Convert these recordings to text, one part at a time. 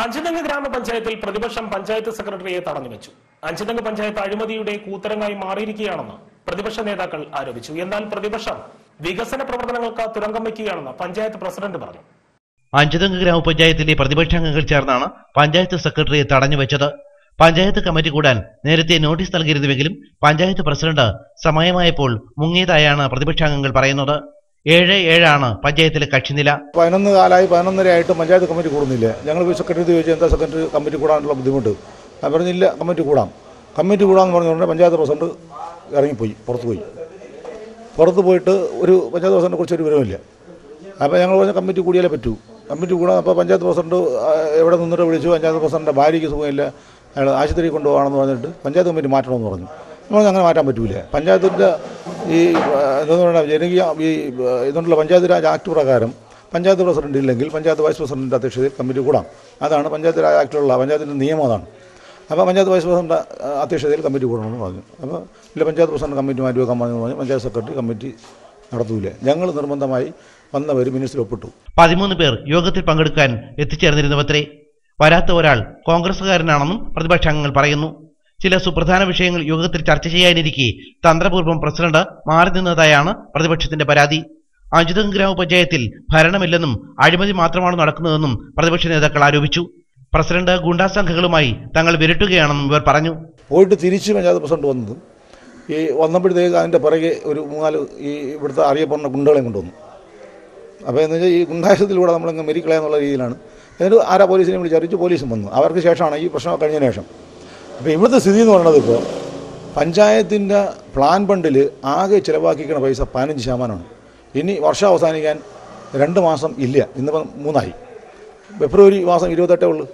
അഞ്ചുതെങ്ങ് ഗ്രാമപഞ്ചായത്തിൽ പ്രതിപക്ഷം പഞ്ചായത്ത് സെക്രട്ടറിയെ തടഞ്ഞുവെച്ചു. അഞ്ചുതെങ്ങ് പഞ്ചായത്ത് അഴിമതിയുടെ കൂത്തരങ്ങായി മാറിയിരിക്കുകയാണെന്ന് പ്രതിപക്ഷ നേതാക്കൾ ആരോപിച്ചു. എന്നാൽ പ്രതിപക്ഷം വികസന പ്രവർത്തനങ്ങൾക്ക് തുരങ്കം വയ്ക്കുകയാണെന്ന് പഞ്ചായത്ത് പ്രസിഡന്റ് പറഞ്ഞു. അഞ്ചുതെങ്ങ് ഗ്രാമപഞ്ചായത്തിലെ പ്രതിപക്ഷാംഗങ്ങൾ ചേർന്നാണ് പഞ്ചായത്ത് സെക്രട്ടറിയെ തടഞ്ഞുവെച്ചത്. പഞ്ചായത്ത് കമ്മിറ്റി കൂടാൻ നേരത്തെ നോട്ടീസ് നൽകിയിരുന്നുവെങ്കിലും പഞ്ചായത്ത് പ്രസിഡന്റ് സമയമായപ്പോൾ മുങ്ങിയതായാണ് പ്രതിപക്ഷാംഗങ്ങൾ പറയുന്നത്. 7-7 പഞ്ചായത്തിലെ കക്ഷിനില. 11 കാലമായി 11:30 പഞ്ചായത്ത് കമ്മിറ്റി കൂടുന്നില്ല. ഞങ്ങൾ സെക്രട്ടറി ചോദിച്ചാൽ എന്താ സെക്രട്ടറി കമ്മിറ്റി കൂടാനുള്ള ബുദ്ധിമുട്ട്? ഞാൻ പറഞ്ഞില്ല, കമ്മിറ്റി കൂടാമെന്ന് പറഞ്ഞുകൊണ്ട് പഞ്ചായത്ത് പ്രസിഡന്റ് ഇറങ്ങിപ്പോയി, പുറത്ത് പോയിട്ട് ഒരു പഞ്ചായത്ത് പ്രസിഡന്റിനെ കുറിച്ച് ഒരു വിവരമില്ല. അപ്പോൾ ഞങ്ങൾ പറഞ്ഞ കമ്മിറ്റി കൂടിയാലേ പറ്റൂ. കമ്മിറ്റി കൂടാൻ അപ്പോൾ പഞ്ചായത്ത് പ്രസിഡന്റ് എവിടെ നിന്നിട്ട് വിളിച്ചു. പഞ്ചായത്ത് പ്രസിഡന്റിൻ്റെ ഭാര്യയ്ക്ക് സുഖമില്ല, അയാൾ ആശുപത്രി കൊണ്ടുപോകണമെന്ന് പറഞ്ഞിട്ട് പഞ്ചായത്ത് കമ്മിറ്റി മാറ്റണമെന്ന് പറഞ്ഞു. നമ്മൾ അങ്ങനെ മാറ്റാൻ പറ്റൂല. പഞ്ചായത്തിൻ്റെ ഈ എന്താ പറയുക ജനകീയ ഈ ഇതുകൊണ്ടുള്ള പഞ്ചായത്ത് രാജ് ആക്ട് പ്രകാരം പഞ്ചായത്ത് പ്രസിഡന്റ് ഇല്ലെങ്കിൽ പഞ്ചായത്ത് വൈസ് പ്രസിഡന്റിൻ്റെ അധ്യക്ഷതയിൽ കമ്മിറ്റി കൂടാം. അതാണ് പഞ്ചായത്ത് രാജ് ആക്ടിലുള്ള പഞ്ചായത്തിൻ്റെ നിയമം അതാണ്. അപ്പോൾ പഞ്ചായത്ത് വൈസ് പ്രസിഡന്റ് അധ്യക്ഷതയിൽ കമ്മിറ്റി കൂടണമെന്ന് പറഞ്ഞു. അപ്പോൾ ഇല്ല, പഞ്ചായത്ത് പ്രസിഡന്റ് കമ്മിറ്റി മാറ്റി വെക്കാൻ പറഞ്ഞു. പഞ്ചായത്ത് സെക്രട്ടറി കമ്മിറ്റി നടത്തൂല. ഞങ്ങൾ നിർബന്ധമായി വന്നവർ മിനിസ്റ്റർ ഒപ്പിട്ടു. 13 പേർ യോഗത്തിൽ പങ്കെടുക്കാൻ എത്തിച്ചേർന്നിരുന്നവത്രേ. വരാത്ത ഒരാൾ കോൺഗ്രസുകാരനാണെന്നും പ്രതിപക്ഷാംഗങ്ങൾ പറയുന്നു. ചില സുപ്രധാന വിഷയങ്ങൾ യോഗത്തിൽ ചർച്ച ചെയ്യാനിരിക്കെ തന്ത്രപൂർവ്വം പ്രസിഡന്റ് മാറി നിന്നതായാണ് പ്രതിപക്ഷത്തിന്റെ പരാതി. അഞ്ചുതെങ്ങ് ഗ്രാമപഞ്ചായത്തിൽ ഭരണമില്ലെന്നും അഴിമതി മാത്രമാണ് നടക്കുന്നതെന്നും പ്രതിപക്ഷ നേതാക്കൾ ആരോപിച്ചു. പ്രസിഡന്റ് ഗുണ്ടാസംഘങ്ങളുമായി തങ്ങൾ വിരട്ടുകയാണെന്നും ഇവർ പറഞ്ഞു. പോയിട്ട് തിരിച്ച് പഞ്ചായത്ത് പ്രസിഡന്റ് വന്നത് വന്നപ്പോഴത്തേക്ക് അതിൻ്റെ പിറകെ ഒരു 3-4 ഈ ഇവിടുത്തെ അറിയപ്പെടുന്ന ഗുണ്ടകളെയും കൊണ്ടുവന്നു. അപ്പോൾ എന്ന് വെച്ചാൽ ഈ ഗുണ്ടായുസത്തിലൂടെ നമ്മളങ്ങ് മെരിക്കളയെന്നുള്ള രീതിയിലാണ്. എന്നിട്ട് ആരാ പോലീസിനെ വിളിച്ചറിയിച്ച് പോലീസും വന്നു. അവർക്ക് ശേഷമാണ് ഈ പ്രശ്നം കഴിഞ്ഞതിന് ശേഷം. അപ്പോൾ ഇവിടുത്തെ സ്ഥിതി എന്ന് പറയുന്നത്, ഇപ്പോൾ പഞ്ചായത്തിൻ്റെ പ്ലാൻ ഫണ്ടിൽ ആകെ ചിലവാക്കിക്കുന്ന പൈസ 15%. ഇനി വർഷം അവസാനിക്കാൻ 2 മാസം ഇല്ല. ഇന്നിപ്പം 3 ഫെബ്രുവരി മാസം 28 ഉള്ളൂ.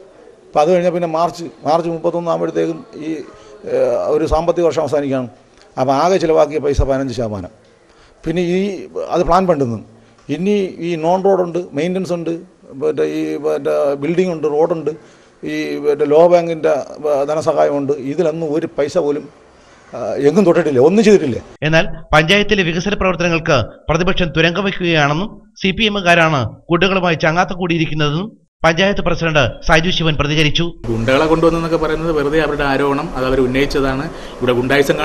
അപ്പോൾ അത് കഴിഞ്ഞാൽ പിന്നെ മാർച്ച് 31 ആകുമ്പോഴത്തേക്കും ഈ ഒരു സാമ്പത്തിക വർഷം അവസാനിക്കുകയാണ്. അപ്പോൾ ആകെ ചിലവാക്കിയ പൈസ 15%. പിന്നെ അത് പ്ലാൻ ഫണ്ടിൽ നിന്നും ഇനി ഈ നോൺ റോഡുണ്ട്, മെയിൻ്റനൻസ് ഉണ്ട്, ഈ ബിൽഡിംഗ് ഉണ്ട്, റോഡുണ്ട്, ഈ ലോ ബാങ്കിൻ്റെ ധനസഹായമുണ്ട്. ഇതിലൊന്നും ഒരു പൈസ പോലും എങ്ങും തൊട്ടിട്ടില്ല, ഒന്നും ചെയ്തിട്ടില്ല. എന്നാൽ പഞ്ചായത്തിലെ വികസന പ്രവർത്തനങ്ങൾക്ക് പ്രതിപക്ഷം തുരങ്കം വയ്ക്കുകയാണെന്നും CPM-കാരാണ് ഗുണ്ടകളുമായി ചങ്ങാത്ത കൂടിയിരിക്കുന്നതെന്നും പഞ്ചായത്ത് പ്രസിഡന്റ് സൈജു ശിവൻ പ്രതികരിച്ചു. ഗുണ്ടകളെ കൊണ്ടുവന്നെന്നൊക്കെ പറയുന്നത് വെറുതെ അവരുടെ ആരോപണം, അത് അവർ ഉന്നയിച്ചതാണ്. ഇവിടെ ഗുണ്ടായിസം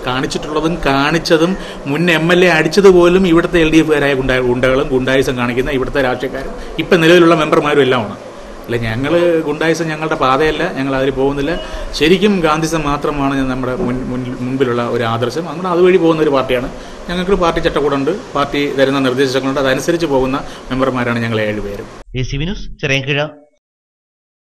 കാണിച്ചിട്ടുള്ളതും കാണിച്ചതും മുൻ MLA അടിച്ചതുപോലും ഇവിടുത്തെ LDF-കാരായ ഗുണ്ടകളും ഗുണ്ടായിസം കാണിക്കുന്ന ഇവിടുത്തെ രാഷ്ട്രീയക്കാരും ഇപ്പം നിലവിലുള്ള മെമ്പർമാരും എല്ലാമാണ്. അല്ല, ഞങ്ങൾ ഗുണ്ടായിസം ഞങ്ങളുടെ പാതയല്ല, ഞങ്ങൾ അതിൽ പോകുന്നില്ല. ശരിക്കും ഗാന്ധിസം മാത്രമാണ് നമ്മുടെ മുൻപിലുള്ള ഒരു ആദർശം. അങ്ങനെ അതുവഴി പോകുന്ന ഒരു പാർട്ടിയാണ്. ഞങ്ങൾക്ക് പാർട്ടി ചട്ടക്കൂടുണ്ട്, പാർട്ടി തരുന്ന നിർദ്ദേശങ്ങളുണ്ട്, അതനുസരിച്ച് പോകുന്ന മെമ്പർമാരാണ് ഞങ്ങൾ 7 പേരും. AC news, Chirayinkeezhu.